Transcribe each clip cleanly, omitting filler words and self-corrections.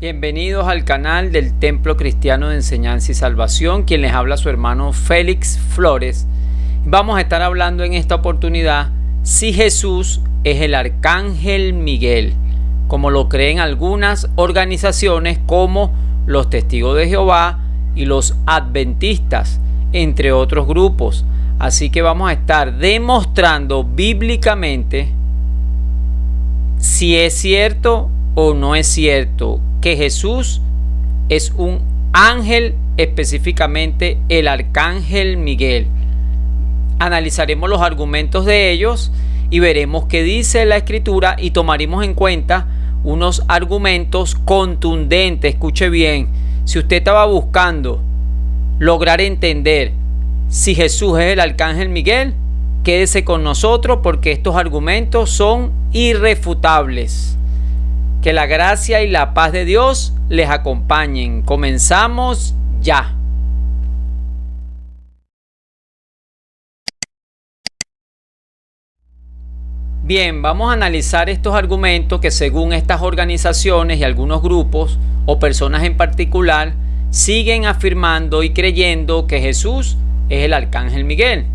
Bienvenidos al canal del Templo Cristiano de Enseñanza y Salvación, quien les habla su hermano Félix Flores. Vamos a estar hablando en esta oportunidad si Jesús es el Arcángel Miguel, como lo creen algunas organizaciones como los Testigos de Jehová y los Adventistas, entre otros grupos. Así que vamos a estar demostrando bíblicamente si es cierto o no es cierto que Jesús es un ángel, específicamente el Arcángel Miguel. Analizaremos los argumentos de ellos y veremos qué dice la Escritura y tomaremos en cuenta unos argumentos contundentes. Escuche bien, si usted estaba buscando lograr entender si Jesús es el Arcángel Miguel, quédese con nosotros porque estos argumentos son irrefutables. Que la gracia y la paz de Dios les acompañen. Comenzamos ya. Bien, vamos a analizar estos argumentos que según estas organizaciones y algunos grupos o personas en particular siguen afirmando y creyendo que Jesús es el Arcángel Miguel.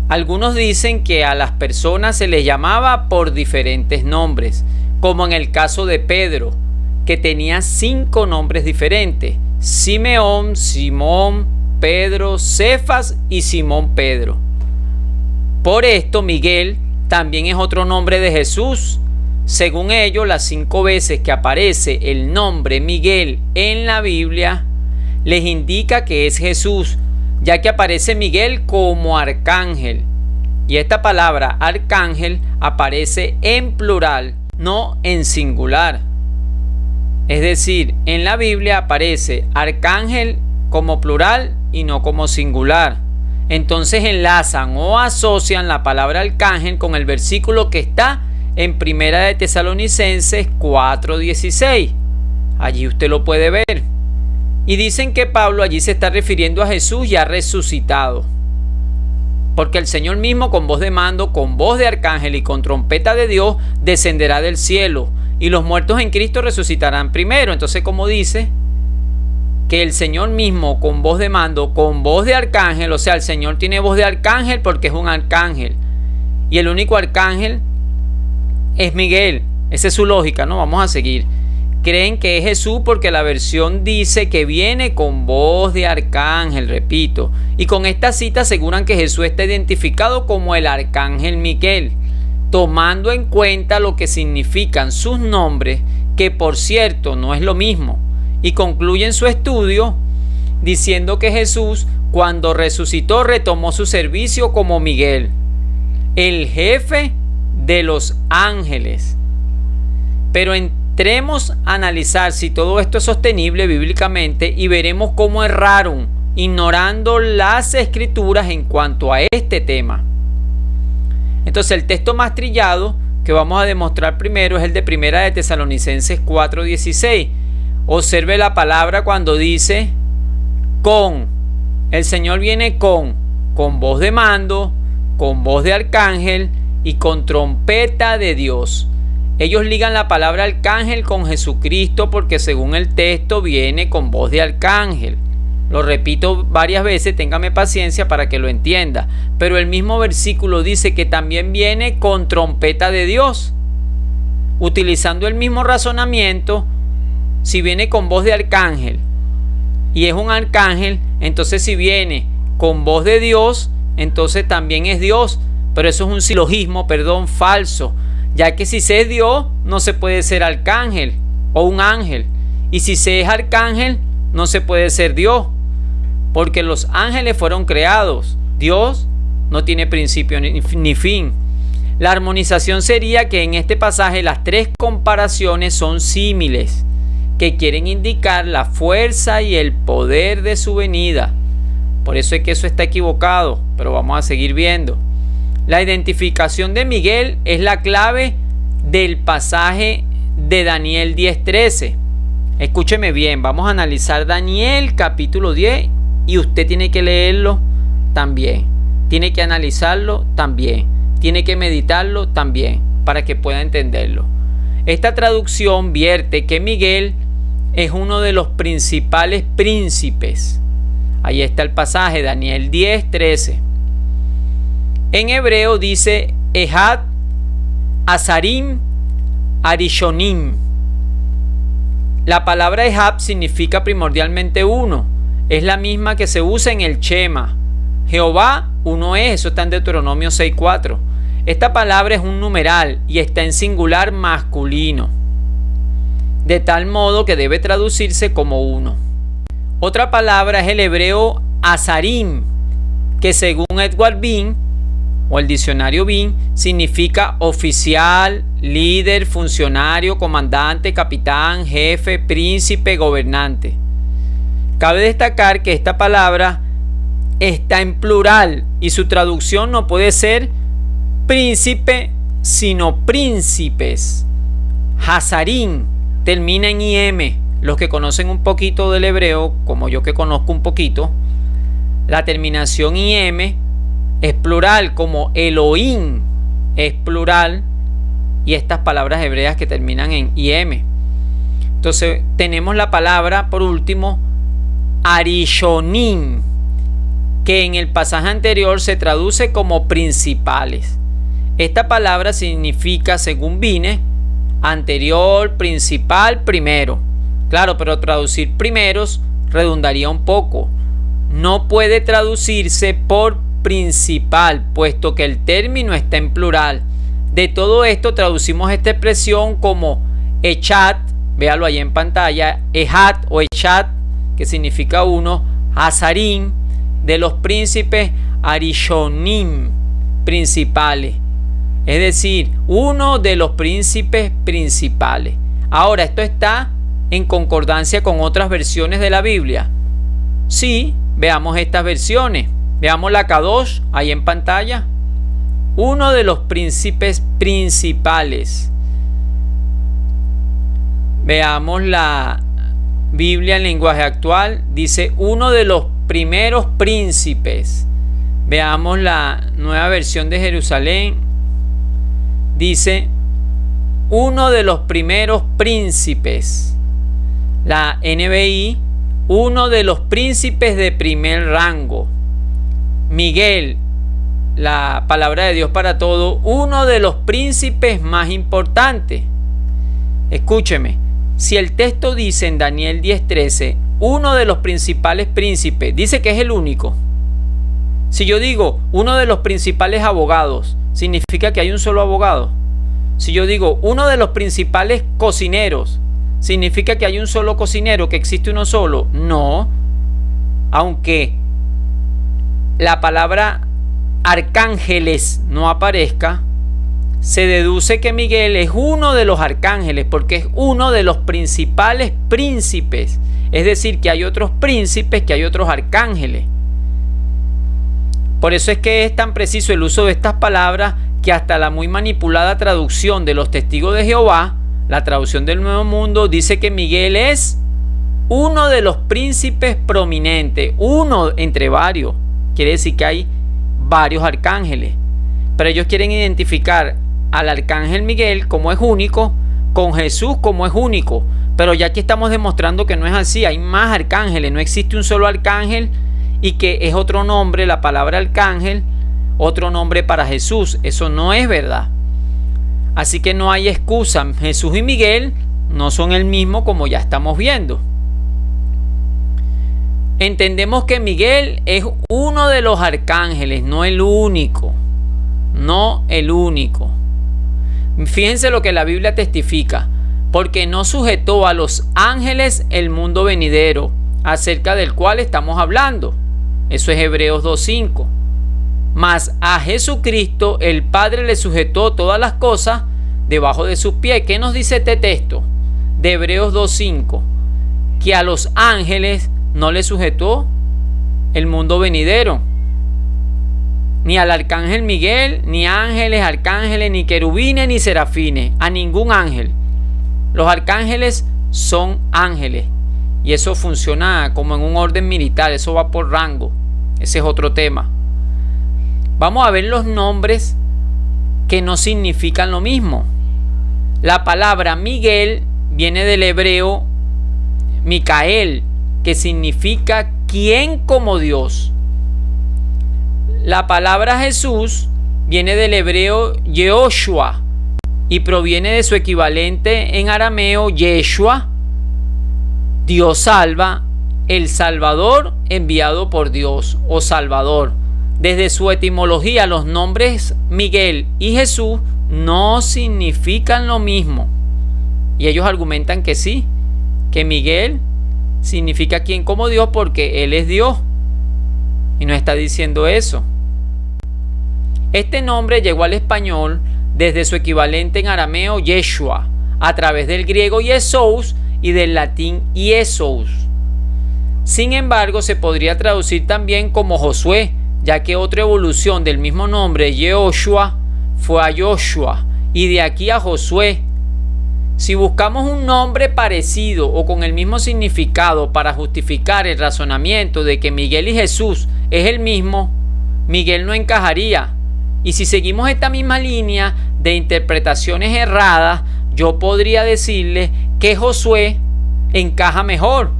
Algunos dicen que a las personas se les llamaba por diferentes nombres, como en el caso de Pedro, que tenía 5 nombres diferentes: Simeón, Simón, Pedro, Cefas y Simón Pedro. Por esto Miguel también es otro nombre de Jesús. Según ellos, las 5 veces que aparece el nombre Miguel en la Biblia les indica que es Jesús, ya que aparece Miguel como arcángel. Y esta palabra arcángel aparece en plural, no en singular. Es decir, en la Biblia aparece arcángel como plural y no como singular. Entonces enlazan o asocian la palabra arcángel con el versículo que está en Primera de Tesalonicenses 4:16. Allí usted lo puede ver. Y dicen que Pablo allí se está refiriendo a Jesús ya resucitado, porque el Señor mismo con voz de mando, con voz de arcángel y con trompeta de Dios descenderá del cielo y los muertos en Cristo resucitarán primero. Entonces, como dice que el Señor mismo con voz de mando, con voz de arcángel, o sea, el Señor tiene voz de arcángel porque es un arcángel y el único arcángel es Miguel. Esa es su lógica, ¿no? Vamos a seguir. Creen que es Jesús porque la versión dice que viene con voz de arcángel, repito. Y con esta cita aseguran que Jesús está identificado como el Arcángel Miguel, tomando en cuenta lo que significan sus nombres, que por cierto no es lo mismo. Y concluyen su estudio diciendo que Jesús, cuando resucitó, retomó su servicio como Miguel, el jefe de los ángeles. Pero entremos a analizar si todo esto es sostenible bíblicamente y veremos cómo erraron ignorando las escrituras en cuanto a este tema. Entonces el texto más trillado que vamos a demostrar primero es el de Primera de Tesalonicenses 4:16. Observe la palabra cuando dice con. El Señor viene con voz de mando, con voz de arcángel y con trompeta de Dios. Ellos ligan la palabra arcángel con Jesucristo porque según el texto viene con voz de arcángel. Lo repito varias veces, téngame paciencia para que lo entienda. Pero el mismo versículo dice que también viene con trompeta de Dios. Utilizando el mismo razonamiento, si viene con voz de arcángel y es un arcángel, entonces si viene con voz de Dios, entonces también es Dios. Pero eso es un silogismo, falso. Ya que si se es Dios, no se puede ser arcángel o un ángel. Y si se es arcángel, no se puede ser Dios. Porque los ángeles fueron creados. Dios no tiene principio ni fin. La armonización sería que en este pasaje las 3 comparaciones son símiles, que quieren indicar la fuerza y el poder de su venida. Por eso es que eso está equivocado, pero vamos a seguir viendo. La identificación de Miguel es la clave del pasaje de Daniel 10:13. Escúcheme bien, vamos a analizar Daniel capítulo 10 y usted tiene que leerlo también. Tiene que analizarlo también. Tiene que meditarlo también para que pueda entenderlo. Esta traducción vierte que Miguel es uno de los principales príncipes. Ahí está el pasaje, Daniel 10:13. En hebreo dice Ejad, Azarim, Arishonim. La palabra Ejad significa primordialmente uno. Es la misma que se usa en el Shema. Jehová uno es, eso está en Deuteronomio 6:4. Esta palabra es un numeral y está en singular masculino, de tal modo que debe traducirse como uno. Otra palabra es el hebreo Azarim, que según Edward Bean o el diccionario Bean significa oficial, líder, funcionario, comandante, capitán, jefe, príncipe, gobernante. Cabe destacar que esta palabra está en plural y su traducción no puede ser príncipe, sino príncipes. Hazarim termina en im. Los que conocen un poquito del hebreo, como yo que conozco un poquito, la terminación im es plural, como Elohim es plural, y estas palabras hebreas que terminan en im. Entonces tenemos la palabra, por último, Arishonim, que en el pasaje anterior se traduce como principales. Esta palabra significa, según Vine, anterior, principal, primero. Claro, pero traducir primeros redundaría un poco. No puede traducirse por principal, puesto que el término está en plural. De todo esto traducimos esta expresión como Echat, véalo ahí en pantalla, Ejat o Echat, que significa uno, Hazarim, de los príncipes, Arishonim, principales. Es decir, uno de los príncipes principales. Ahora, ¿esto está en concordancia con otras versiones de la Biblia? Sí, veamos estas versiones. Veamos la Kadosh ahí en pantalla. Uno de los príncipes principales. Veamos la Biblia en lenguaje actual. Dice uno de los primeros príncipes. Veamos la nueva versión de Jerusalén. Dice uno de los primeros príncipes. La NBI, uno de los príncipes de primer rango. Miguel, la palabra de Dios para todo, uno de los príncipes más importantes. Escúcheme, si el texto dice en Daniel 10:13, uno de los principales príncipes, dice que es el único. Si yo digo uno de los principales abogados, ¿significa que hay un solo abogado? Si yo digo uno de los principales cocineros, ¿significa que hay un solo cocinero, que existe uno solo? No. Aunque la palabra arcángeles no aparezca, se deduce que Miguel es uno de los arcángeles, porque es uno de los principales príncipes. Es decir, que hay otros príncipes, que hay otros arcángeles. Por eso es que es tan preciso el uso de estas palabras, que hasta la muy manipulada traducción de los Testigos de Jehová, la traducción del Nuevo Mundo, dice que Miguel es uno de los príncipes prominentes, uno entre varios. Quiere decir que hay varios arcángeles, pero ellos quieren identificar al arcángel Miguel como es único, con Jesús como es único, pero ya aquí estamos demostrando que no es así. Hay más arcángeles, no existe un solo arcángel, y que es otro nombre, la palabra arcángel, otro nombre para Jesús. Eso no es verdad. Así que no hay excusa. Jesús y Miguel no son el mismo, como ya estamos viendo. Entendemos que Miguel es uno de los arcángeles, no el único. No el único. Fíjense lo que la Biblia testifica. Porque no sujetó a los ángeles el mundo venidero, acerca del cual estamos hablando. Eso es Hebreos 2:5. Mas a Jesucristo el Padre le sujetó todas las cosas debajo de sus pies. ¿Qué nos dice este texto de Hebreos 2:5? Que a los ángeles no le sujetó el mundo venidero, ni al arcángel Miguel, ni ángeles, arcángeles, ni querubines, ni serafines, a ningún ángel. Los arcángeles son ángeles, y eso funciona como en un orden militar, eso va por rango. Ese es otro tema. Vamos a ver los nombres que no significan lo mismo. La palabra Miguel viene del hebreo Micael, que significa ¿quién como Dios? La palabra Jesús viene del hebreo Yehoshua y proviene de su equivalente en arameo Yeshua, Dios salva, el Salvador enviado por Dios o Salvador. Desde su etimología, los nombres Miguel y Jesús no significan lo mismo. Y ellos argumentan que sí, que Miguel significa quien como Dios porque Él es Dios. Y nos está diciendo eso. Este nombre llegó al español desde su equivalente en arameo Yeshua, a través del griego Yesous y del latín Iesous. Sin embargo, se podría traducir también como Josué, ya que otra evolución del mismo nombre, Yehoshua, fue a Joshua y de aquí a Josué. Si buscamos un nombre parecido o con el mismo significado para justificar el razonamiento de que Miguel y Jesús es el mismo, Miguel no encajaría. Y si seguimos esta misma línea de interpretaciones erradas, yo podría decirles que Josué encaja mejor.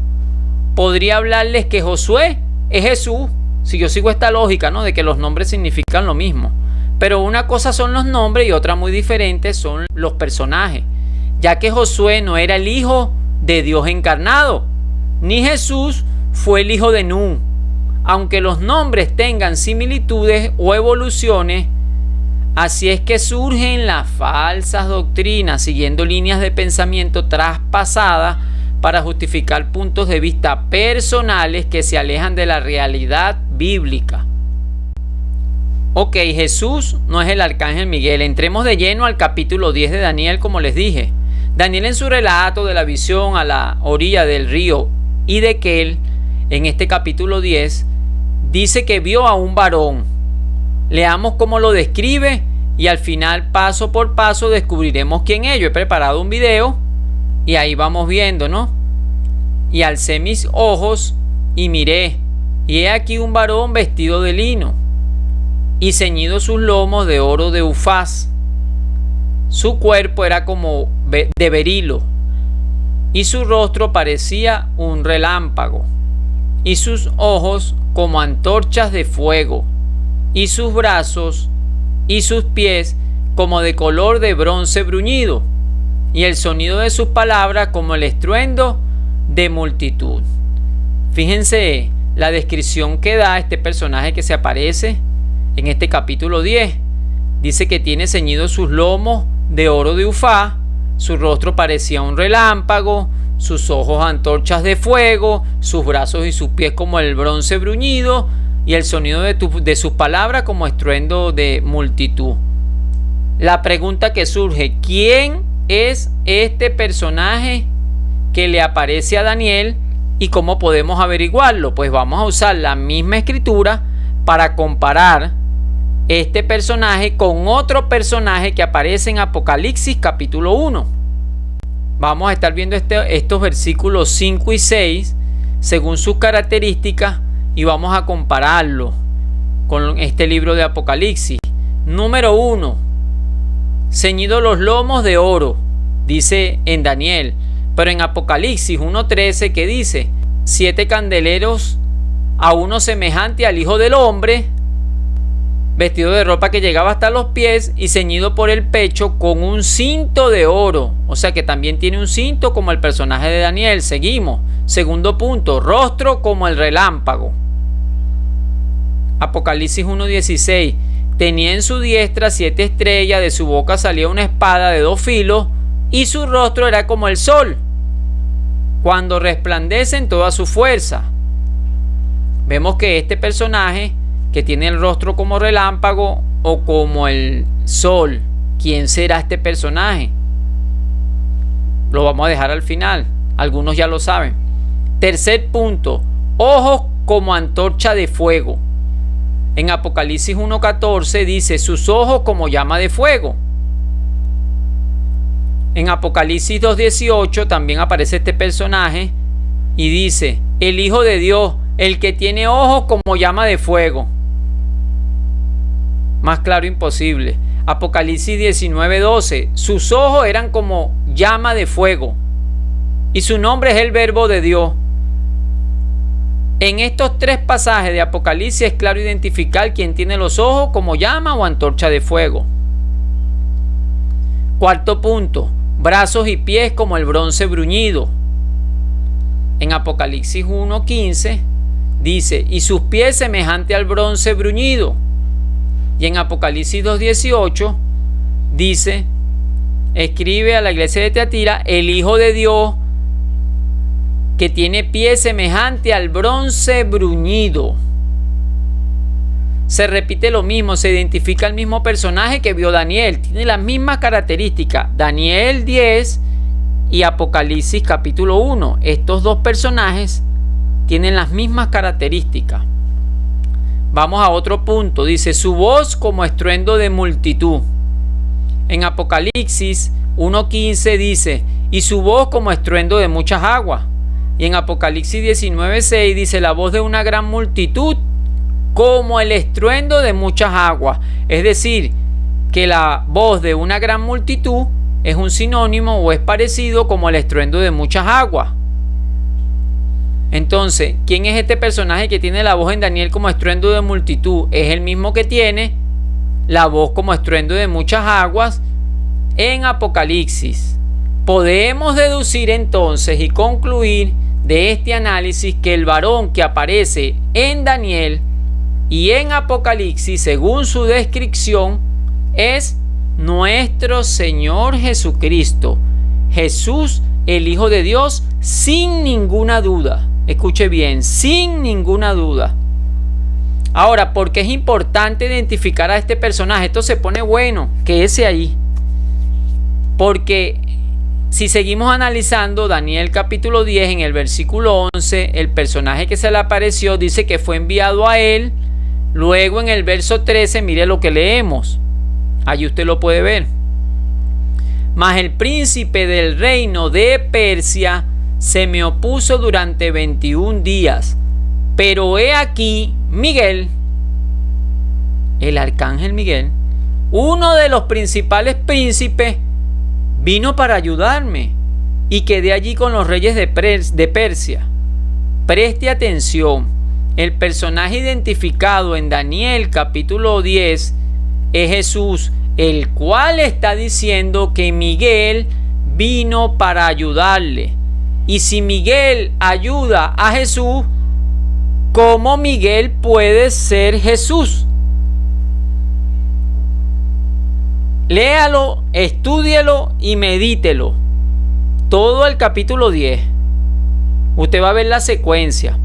Podría hablarles que Josué es Jesús, si yo sigo esta lógica, ¿no?, de que los nombres significan lo mismo. Pero una cosa son los nombres y otra muy diferente son los personajes, ya que Josué no era el hijo de Dios encarnado, ni Jesús fue el hijo de Nun. Aunque los nombres tengan similitudes o evoluciones, así es que surgen las falsas doctrinas siguiendo líneas de pensamiento traspasadas para justificar puntos de vista personales que se alejan de la realidad bíblica. Ok, Jesús no es el arcángel Miguel. Entremos de lleno al capítulo 10 de Daniel, como les dije. Daniel, en su relato de la visión a la orilla del río Hiddekel, en este capítulo 10, dice que vio a un varón. Leamos cómo lo describe y al final, paso por paso, descubriremos quién es. Yo he preparado un video y ahí vamos viendo, ¿no? Y alcé mis ojos y miré, y he aquí un varón vestido de lino y ceñido sus lomos de oro de Ufaz. Su cuerpo era como de berilo y su rostro parecía un relámpago y sus ojos como antorchas de fuego y sus brazos y sus pies como de color de bronce bruñido y el sonido de sus palabras como el estruendo de multitud. Fíjense la descripción que da este personaje que se aparece en este capítulo 10. Dice que tiene ceñidos sus lomos de oro de Ufaz, su rostro parecía un relámpago, sus ojos antorchas de fuego, sus brazos y sus pies como el bronce bruñido y el sonido de sus palabras como estruendo de multitud. La pregunta que surge: ¿quién es este personaje que le aparece a Daniel y cómo podemos averiguarlo? Pues vamos a usar la misma escritura para comparar este personaje con otro personaje que aparece en Apocalipsis capítulo 1. Vamos a estar viendo estos versículos 5 y 6 según sus características y vamos a compararlo con este libro de Apocalipsis. Número 1. Ceñido los lomos de oro, dice en Daniel, pero en Apocalipsis 1:13 que dice: 7 candeleros a uno semejante al Hijo del Hombre, vestido de ropa que llegaba hasta los pies y ceñido por el pecho con un cinto de oro. O sea que también tiene un cinto como el personaje de Daniel. Seguimos. Segundo punto, rostro como el relámpago. Apocalipsis 1:16. Tenía en su diestra 7 estrellas, de su boca salía una espada de 2 filos y su rostro era como el sol, cuando resplandece en toda su fuerza. Vemos que este personaje que tiene el rostro como relámpago o como el sol, ¿quién será este personaje? Lo vamos a dejar al final, algunos ya lo saben. Tercer punto, ojos como antorcha de fuego. En Apocalipsis 1:14 dice: sus ojos como llama de fuego. En Apocalipsis 2:18 también aparece este personaje y dice: el Hijo de Dios, el que tiene ojos como llama de fuego. Más claro imposible. Apocalipsis 19:12, sus ojos eran como llama de fuego. y su nombre es el Verbo de Dios. En estos tres pasajes de Apocalipsis es claro identificar quién tiene los ojos como llama o antorcha de fuego. Cuarto punto, brazos y pies como el bronce bruñido. En Apocalipsis 1:15 dice, y sus pies semejante al bronce bruñido. Y en Apocalipsis 2:18 dice, escribe a la iglesia de Tiatira, el Hijo de Dios, que tiene pies semejante al bronce bruñido. Se repite lo mismo, se identifica el mismo personaje que vio Daniel, tiene las mismas características. Daniel 10 y Apocalipsis capítulo 1, estos dos personajes tienen las mismas características. Vamos a otro punto, dice su voz como estruendo de multitud. En Apocalipsis 1:15 dice, y su voz como estruendo de muchas aguas. Y en Apocalipsis 19:6 dice, la voz de una gran multitud como el estruendo de muchas aguas. Es decir, que la voz de una gran multitud es un sinónimo o es parecido como el estruendo de muchas aguas. Entonces, ¿quién es este personaje que tiene la voz en Daniel como estruendo de multitud? Es el mismo que tiene la voz como estruendo de muchas aguas en Apocalipsis. Podemos deducir entonces y concluir de este análisis que el varón que aparece en Daniel y en Apocalipsis, según su descripción, es nuestro Señor Jesucristo, Jesús, el Hijo de Dios, sin ninguna duda. Escuche bien, sin ninguna duda. Ahora, ¿por qué es importante identificar a este personaje? Esto se pone bueno, quédese ahí. Porque si seguimos analizando Daniel capítulo 10 en el versículo 11, el personaje que se le apareció dice que fue enviado a él. Luego en el verso 13, mire lo que leemos. Allí usted lo puede ver. Mas el príncipe del reino de Persia se me opuso durante 21 días. Pero he aquí Miguel, el arcángel Miguel, uno de los principales príncipes, vino para ayudarme y quedé allí con los reyes de Persia. Preste atención, el personaje identificado en Daniel capítulo 10 es Jesús, el cual está diciendo que Miguel vino para ayudarle. Y si Miguel ayuda a Jesús, ¿cómo Miguel puede ser Jesús? Léalo, estúdielo y medítelo. Todo el capítulo 10. Usted va a ver la secuencia.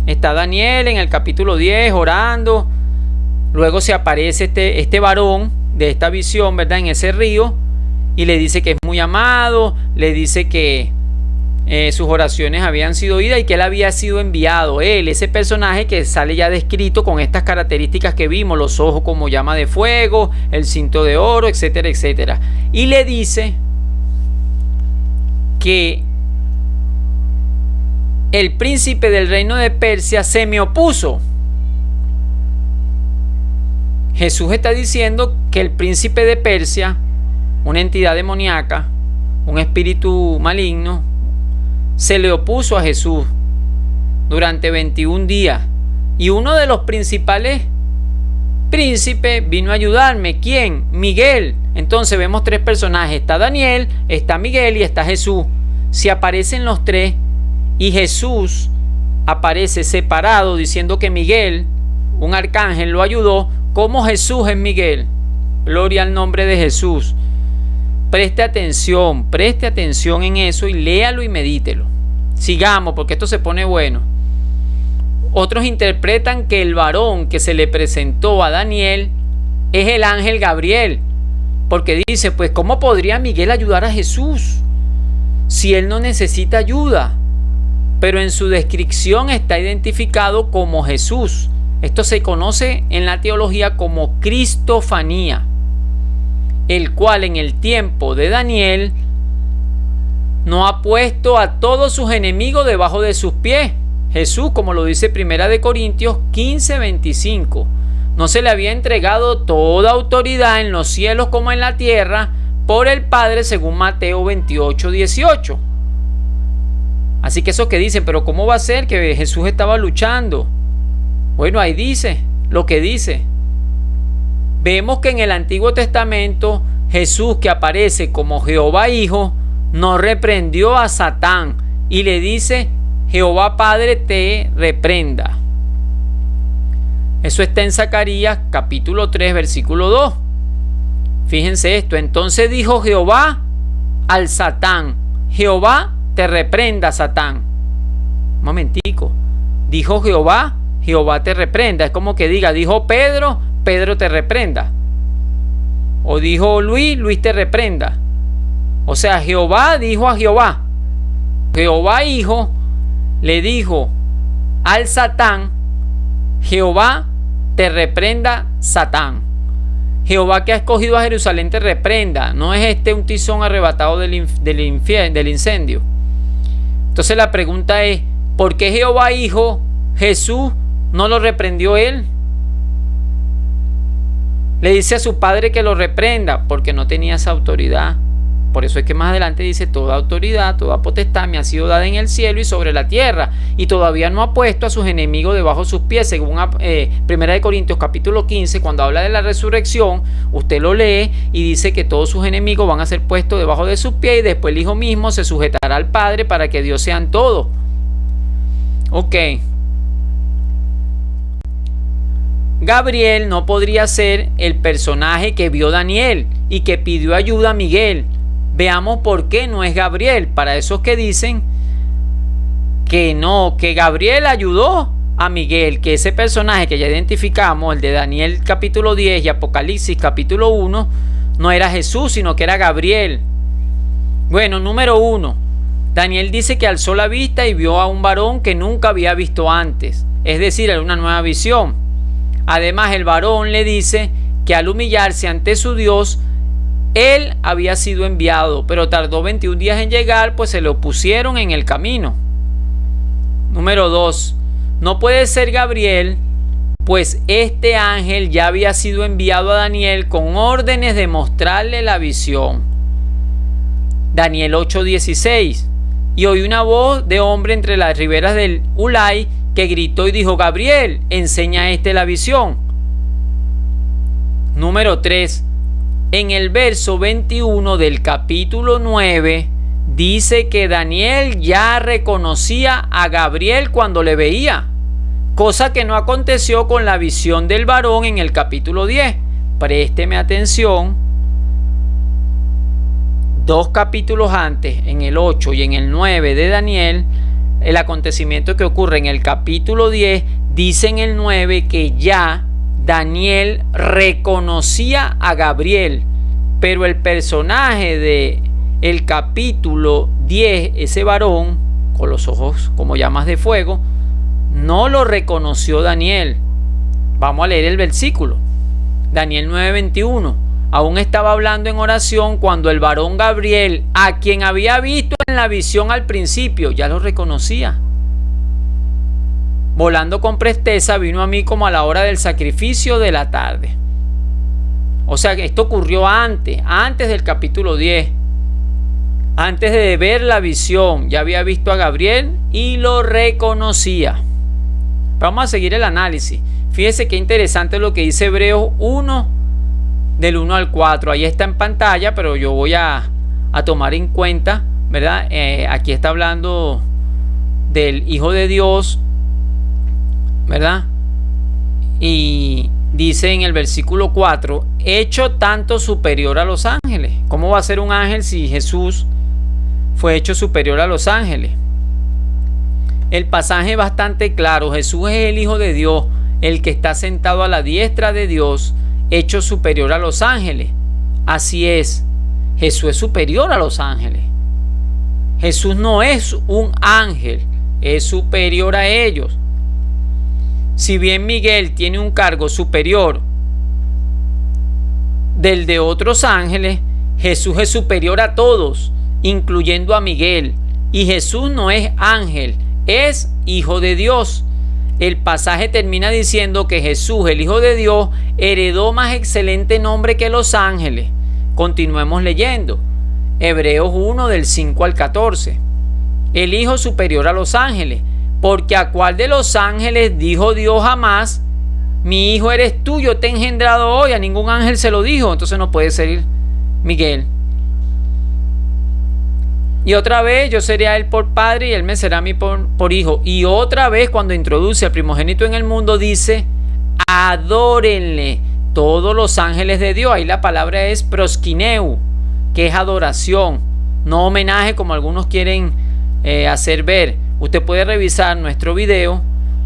Está Daniel en el capítulo 10 orando. Luego se aparece este varón de esta visión, ¿verdad? En ese río. Y le dice que es muy amado. Le dice que sus oraciones habían sido oídas y que él había sido enviado. Él, ese personaje que sale ya descrito con estas características que vimos, los ojos como llama de fuego, el cinto de oro, etcétera, etcétera. Y le dice que el príncipe del reino de Persia se me opuso. Jesús está diciendo que el príncipe de Persia, una entidad demoníaca, un espíritu maligno, se le opuso a Jesús durante 21 días. Y uno de los principales príncipes vino a ayudarme. ¿Quién? Miguel. Entonces vemos tres personajes. Está Daniel, está Miguel y está Jesús. Si aparecen los tres y Jesús aparece separado diciendo que Miguel, un arcángel, lo ayudó, ¿cómo Jesús es Miguel? Gloria al nombre de Jesús. Preste atención en eso y léalo y medítelo. Sigamos, porque esto se pone bueno. Otros interpretan que el varón que se le presentó a Daniel es el ángel Gabriel, porque dice, pues ¿cómo podría Miguel ayudar a Jesús si él no necesita ayuda? Pero en su descripción está identificado como Jesús. Esto se conoce en la teología como cristofanía, el cual en el tiempo de Daniel no ha puesto a todos sus enemigos debajo de sus pies. Jesús, como lo dice 1 Corintios 15:25, no se le había entregado toda autoridad en los cielos como en la tierra por el Padre, según Mateo 28:18. Así que eso que dicen, pero ¿cómo va a ser que Jesús estaba luchando? Bueno, ahí dice lo que dice. Vemos que en el Antiguo Testamento Jesús, que aparece como Jehová Hijo, no reprendió a Satán y le dice: Jehová Padre te reprenda. Eso está en Zacarías capítulo 3 versículo 2. Fíjense esto: entonces dijo Jehová al Satán: Jehová te reprenda, Satán. Un momentico. Dijo Jehová, Jehová te reprenda. Es como que diga, dijo Pedro, Pedro te reprenda. O dijo Luis, Luis te reprenda. O sea, Jehová dijo a Jehová. Jehová Hijo le dijo al Satán: Jehová te reprenda, Satán. Jehová que ha escogido a Jerusalén te reprenda. No es un tizón arrebatado del incendio. Entonces la pregunta es: ¿por qué Jehová Hijo, Jesús, no lo reprendió él? Le dice a su padre que lo reprenda porque no tenía esa autoridad. Por eso es que más adelante dice: toda autoridad, toda potestad me ha sido dada en el cielo y sobre la tierra, y todavía no ha puesto a sus enemigos debajo de sus pies. Según 1 Corintios capítulo 15, cuando habla de la resurrección, usted lo lee y dice que todos sus enemigos van a ser puestos debajo de sus pies, y después el Hijo mismo se sujetará al Padre para que Dios sean todos. Ok. Gabriel no podría ser el personaje que vio Daniel y que pidió ayuda a Miguel. Veamos por qué no es Gabriel. Para esos que dicen que no, que Gabriel ayudó a Miguel, que ese personaje que ya identificamos, el de Daniel capítulo 10 y Apocalipsis capítulo 1, no era Jesús, sino que era Gabriel. Bueno, número 1, Daniel dice que alzó la vista y vio a un varón que nunca había visto antes, es decir, era una nueva visión. Además, el varón le dice que al humillarse ante su Dios, él había sido enviado, pero tardó 21 días en llegar, pues se le opusieron en el camino. Número 2, no puede ser Gabriel, pues este ángel ya había sido enviado a Daniel con órdenes de mostrarle la visión. Daniel 8:16, y oí una voz de hombre entre las riberas del Ulai que gritó y dijo: Gabriel, enseña a la visión. Número 3, en el verso 21 del capítulo 9 dice que Daniel ya reconocía a Gabriel cuando le veía, cosa que no aconteció con la visión del varón en el capítulo 10. Présteme atención. 2 capítulos antes, en el 8 y en el 9 de Daniel, el acontecimiento que ocurre en el capítulo 10, dice en el 9 que ya Daniel reconocía a Gabriel, pero el personaje de el capítulo 10, ese varón con los ojos como llamas de fuego, no lo reconoció Daniel. Vamos a leer el versículo. Daniel 9:21. Aún estaba hablando en oración cuando el varón Gabriel, a quien había visto en la visión al principio, ya lo reconocía. Volando con presteza vino a mí como a la hora del sacrificio de la tarde. O sea que esto ocurrió antes del capítulo 10. Antes de ver la visión, ya había visto a Gabriel y lo reconocía. Vamos a seguir el análisis. Fíjese qué interesante lo que dice Hebreos 1, del 1 al 4. Ahí está en pantalla, pero yo voy a tomar en cuenta, ¿verdad? Aquí está hablando del Hijo de Dios, ¿verdad? Y dice en el versículo 4, hecho tanto superior a los ángeles. ¿Cómo va a ser un ángel si Jesús fue hecho superior a los ángeles? El pasaje es bastante claro. Jesús es el Hijo de Dios, el que está sentado a la diestra de Dios, hecho superior a los ángeles. Así es, Jesús es superior a los ángeles. Jesús no es un ángel, es superior a ellos. Si bien Miguel tiene un cargo superior del de otros ángeles, Jesús es superior a todos, incluyendo a Miguel. Y Jesús no es ángel, es Hijo de Dios. El pasaje termina diciendo que Jesús, el Hijo de Dios, heredó más excelente nombre que los ángeles. Continuemos leyendo. Hebreos 1 del 5 al 14. el Hijo superior a los ángeles. Porque a cuál de los ángeles dijo Dios jamás, mi hijo eres tú, yo te he engendrado hoy? A ningún ángel se lo dijo, entonces no puede ser Miguel. Y otra vez, yo seré a él por padre y él me será a mí por hijo. Y otra vez, cuando introduce al primogénito en el mundo, dice, adórenle todos los ángeles de Dios. Ahí la palabra es proskineu, que es adoración, no homenaje como algunos quieren hacer ver. Usted puede revisar nuestro video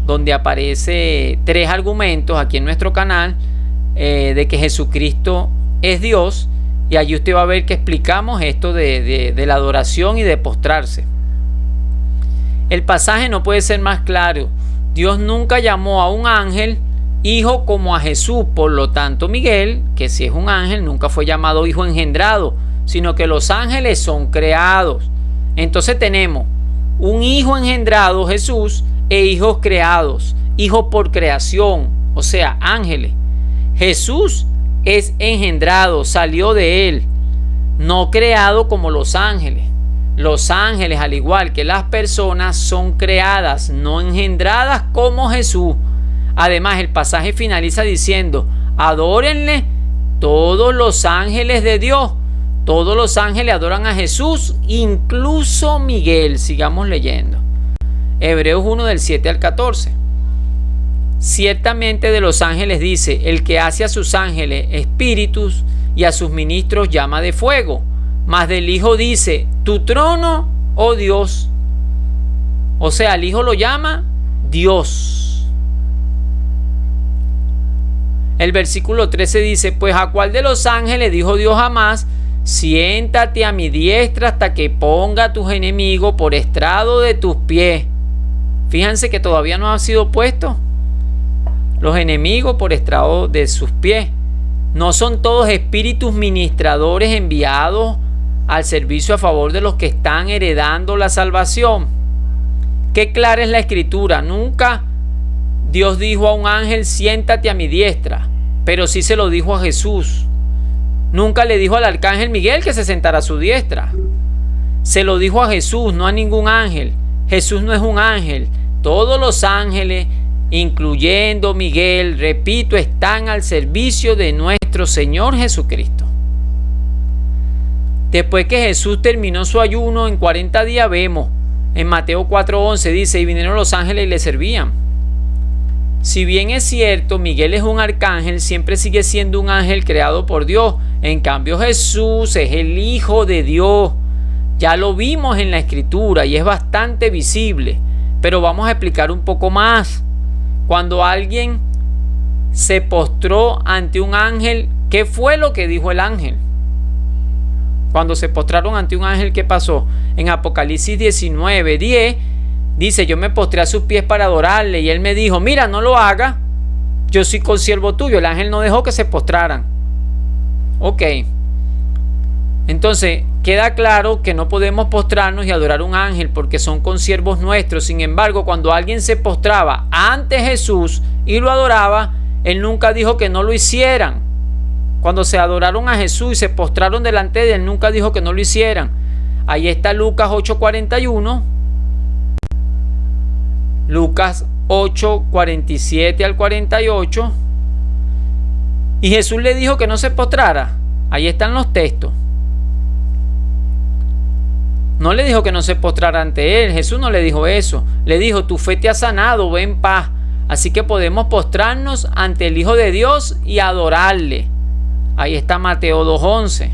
donde aparece 3 argumentos aquí en nuestro canal de que Jesucristo es Dios, y allí usted va a ver que explicamos esto de la adoración y de postrarse. El pasaje no puede ser más claro. Dios nunca llamó a un ángel hijo como a Jesús. Por lo tanto, Miguel, que si es un ángel, nunca fue llamado hijo engendrado, sino que los ángeles son creados. Entonces tenemos un hijo engendrado, Jesús, e hijos creados, hijos por creación, o sea, ángeles. Jesús es engendrado, salió de él, no creado como los ángeles. Los ángeles, al igual que las personas, son creadas, no engendradas como Jesús. Además, el pasaje finaliza diciendo, adórenle todos los ángeles de Dios. Todos los ángeles adoran a Jesús, incluso Miguel. Sigamos leyendo. Hebreos 1 del 7 al 14. Ciertamente de los ángeles dice, el que hace a sus ángeles espíritus y a sus ministros llama de fuego. Mas del Hijo dice, tu trono, oh Dios. O sea, el Hijo lo llama Dios. El versículo 13 dice, pues a cuál de los ángeles dijo Dios jamás, siéntate a mi diestra hasta que ponga a tus enemigos por estrado de tus pies. Fíjense que todavía no han sido puestos los enemigos por estrado de sus pies. No son todos espíritus ministradores enviados al servicio a favor de los que están heredando la salvación. Qué clara es la escritura. Nunca Dios dijo a un ángel, siéntate a mi diestra, pero sí se lo dijo a Jesús. Nunca le dijo al arcángel Miguel que se sentara a su diestra. Se lo dijo a Jesús, no a ningún ángel. Jesús no es un ángel. Todos los ángeles, incluyendo Miguel, repito, están al servicio de nuestro Señor Jesucristo. Después que Jesús terminó su ayuno en 40 días, vemos en Mateo 4:11, dice, y vinieron los ángeles y le servían. Si bien es cierto, Miguel es un arcángel, siempre sigue siendo un ángel creado por Dios. En cambio, Jesús es el Hijo de Dios. Ya lo vimos en la Escritura y es bastante visible, pero vamos a explicar un poco más. Cuando alguien se postró ante un ángel, ¿qué fue lo que dijo el ángel? Cuando se postraron ante un ángel, ¿qué pasó? En Apocalipsis 19:10 dice, yo me postré a sus pies para adorarle, y él me dijo, mira, no lo haga, yo soy consiervo tuyo. El ángel no dejó que se postraran. Ok. Entonces, queda claro que no podemos postrarnos y adorar a un ángel porque son consiervos nuestros. Sin embargo, cuando alguien se postraba ante Jesús y lo adoraba, él nunca dijo que no lo hicieran. Cuando se adoraron a Jesús y se postraron delante de él, nunca dijo que no lo hicieran. Ahí está Lucas 8:41. Lucas 8:47 al 48. Y Jesús le dijo que no se postrara. Ahí están los textos. No le dijo que no se postrara ante él. Jesús no le dijo eso. Le dijo, tu fe te ha sanado, ve en paz. Así que podemos postrarnos ante el Hijo de Dios y adorarle. Ahí está Mateo 2:11.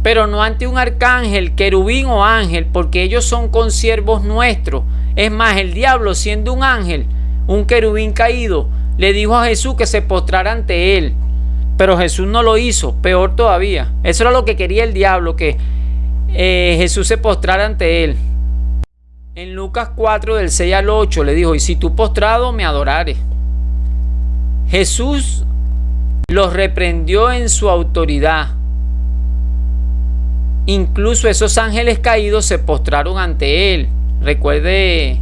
Pero no ante un arcángel, querubín o ángel, porque ellos son consiervos nuestros. Es más, el diablo, siendo un ángel, un querubín caído, le dijo a Jesús que se postrara ante él. Pero Jesús no lo hizo, peor todavía. Eso era lo que quería el diablo, que Jesús se postrara ante él. En Lucas 4 del 6 al 8 le dijo, y si tú postrado me adorares. Jesús los reprendió en su autoridad. Incluso esos ángeles caídos se postraron ante él. Recuerde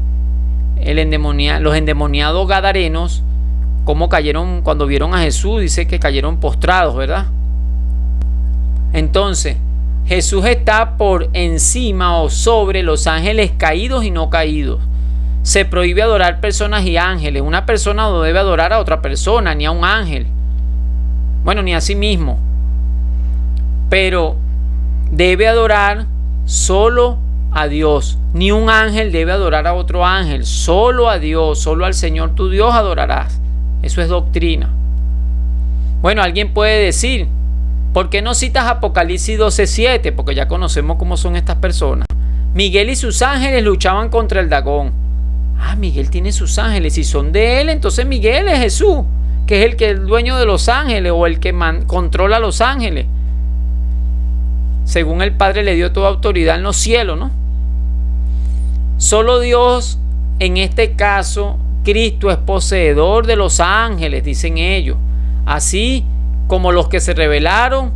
los endemoniados gadarenos, cómo cayeron cuando vieron a Jesús. Dice que cayeron postrados, ¿verdad? Entonces, Jesús está por encima o sobre los ángeles caídos y no caídos. Se prohíbe adorar personas y ángeles. Una persona no debe adorar a otra persona, ni a un ángel. Bueno, ni a sí mismo. Pero debe adorar solo a Dios. Ni un ángel debe adorar a otro ángel. Solo a Dios, solo al Señor tu Dios adorarás. Eso es doctrina. Bueno, alguien puede decir, ¿por qué no citas Apocalipsis 12:7? Porque ya conocemos cómo son estas personas. Miguel y sus ángeles luchaban contra el dragón. Miguel tiene sus ángeles. Si son de él, entonces Miguel es Jesús, que es el dueño de los ángeles o el que controla a los ángeles. Según el Padre le dio toda autoridad en los cielos, ¿no? Solo Dios, en este caso, Cristo es poseedor de los ángeles, dicen ellos. Así como los que se rebelaron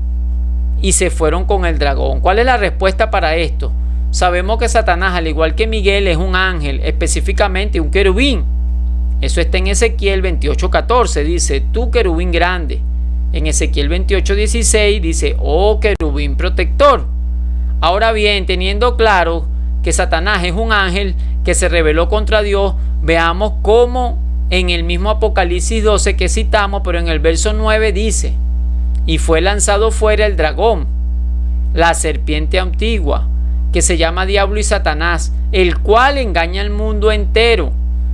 y se fueron con el dragón. ¿Cuál es la respuesta para esto? Sabemos que Satanás, al igual que Miguel, es un ángel, específicamente un querubín. Eso está en Ezequiel 28:14, dice, tú querubín grande. En Ezequiel 28:16 dice, oh querubín protector. Ahora bien, teniendo claro que Satanás es un ángel que se rebeló contra Dios, veamos cómo en el mismo Apocalipsis 12 que citamos, pero en el verso 9 dice, y fue lanzado fuera el dragón, la serpiente antigua, que se llama Diablo y Satanás, el cual engaña al mundo entero.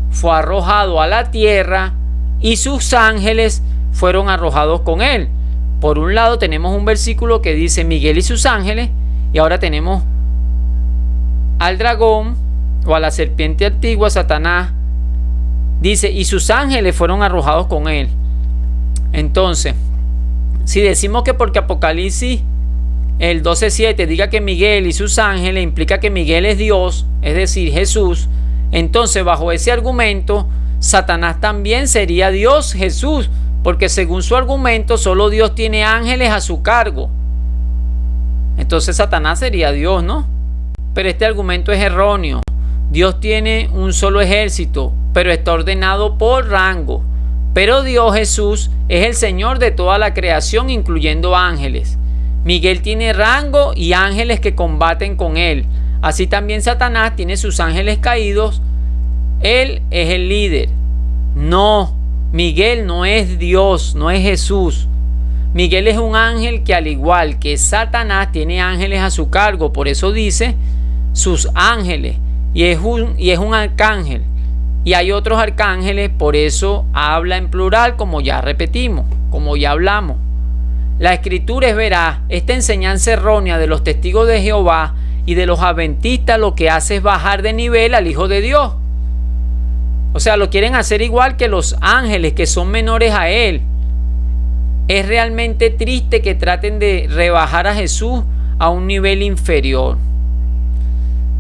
Fue arrojado a la tierra y sus ángeles fueron arrojados con él. Por un lado tenemos un versículo que dice Miguel y sus ángeles, y ahora tenemos al dragón o a la serpiente antigua, Satanás. Dice, y sus ángeles fueron arrojados con él. Entonces, si decimos que porque Apocalipsis el 12:7 diga que Miguel y sus ángeles implica que Miguel es Dios, es decir, Jesús, entonces bajo ese argumento, Satanás también sería Dios Jesús, porque según su argumento, solo Dios tiene ángeles a su cargo. Entonces Satanás sería Dios, ¿no? Pero este argumento es erróneo. Dios tiene un solo ejército, pero está ordenado por rango. Pero Dios Jesús es el Señor de toda la creación, incluyendo ángeles. Miguel tiene rango y ángeles que combaten con él. Así también Satanás tiene sus ángeles caídos. Él es el líder. No, Miguel no es Dios, no es Jesús. Miguel es un ángel que, al igual que Satanás, tiene ángeles a su cargo. Por eso dice sus ángeles. Y es un arcángel. Y hay otros arcángeles, por eso habla en plural, como ya repetimos, como ya hablamos. La escritura es veraz. Esta enseñanza errónea de los testigos de Jehová y de los adventistas lo que hace es bajar de nivel al Hijo de Dios. O sea, lo quieren hacer igual que los ángeles, que son menores a él. Es realmente triste que traten de rebajar a Jesús a un nivel inferior.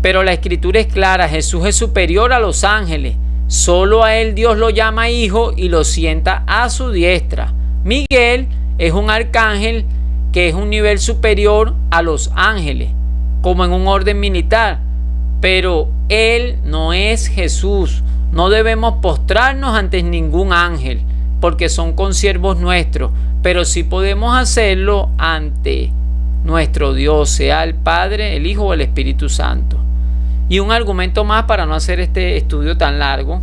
Pero la escritura es clara, Jesús es superior a los ángeles. Solo a él Dios lo llama hijo y lo sienta a su diestra. Miguel es un arcángel que es un nivel superior a los ángeles, como en un orden militar. Pero él no es Jesús. No debemos postrarnos ante ningún ángel, porque son consiervos nuestros. Pero sí podemos hacerlo ante nuestro Dios, sea el Padre, el Hijo o el Espíritu Santo. Y un argumento más para no hacer este estudio tan largo.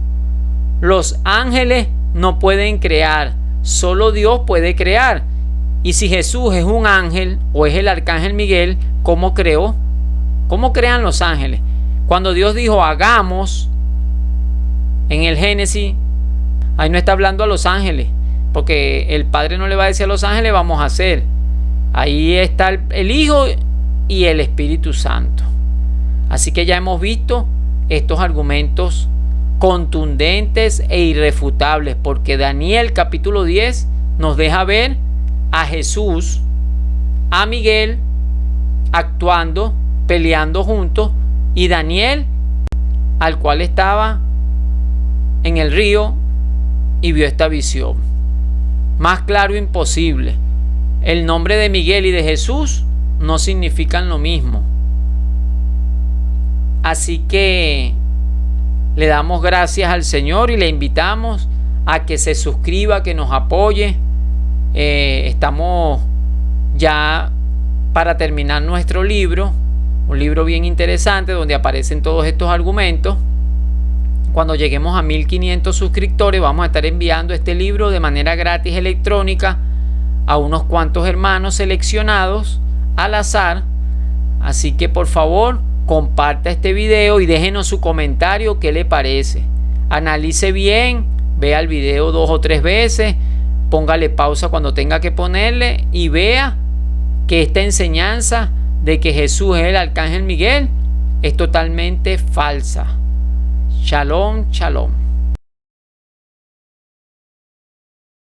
Los ángeles no pueden crear, solo Dios puede crear. Y si Jesús es un ángel o es el arcángel Miguel, ¿cómo creó? ¿Cómo crean los ángeles? Cuando Dios dijo hagamos, en el Génesis, ahí no está hablando a los ángeles, porque el Padre no le va a decir a los ángeles vamos a hacer. Ahí está el Hijo y el Espíritu Santo. Así que ya hemos visto estos argumentos contundentes e irrefutables, porque Daniel capítulo 10 nos deja ver a Jesús, a Miguel actuando, peleando juntos, y Daniel, al cual estaba en el río y vio esta visión. Más claro imposible. El nombre de Miguel y de Jesús no significan lo mismo. Así que le damos gracias al Señor y le invitamos a que se suscriba, que nos apoye. Estamos ya para terminar nuestro libro, un libro bien interesante donde aparecen todos estos argumentos. Cuando lleguemos a 1500 suscriptores vamos a estar enviando este libro de manera gratis electrónica a unos cuantos hermanos seleccionados al azar. Así que por favor comparta este video y déjenos su comentario, qué le parece. Analice bien, vea el video 2 o 3 veces, póngale pausa cuando tenga que ponerle y vea que esta enseñanza de que Jesús es el arcángel Miguel es totalmente falsa. Shalom, shalom.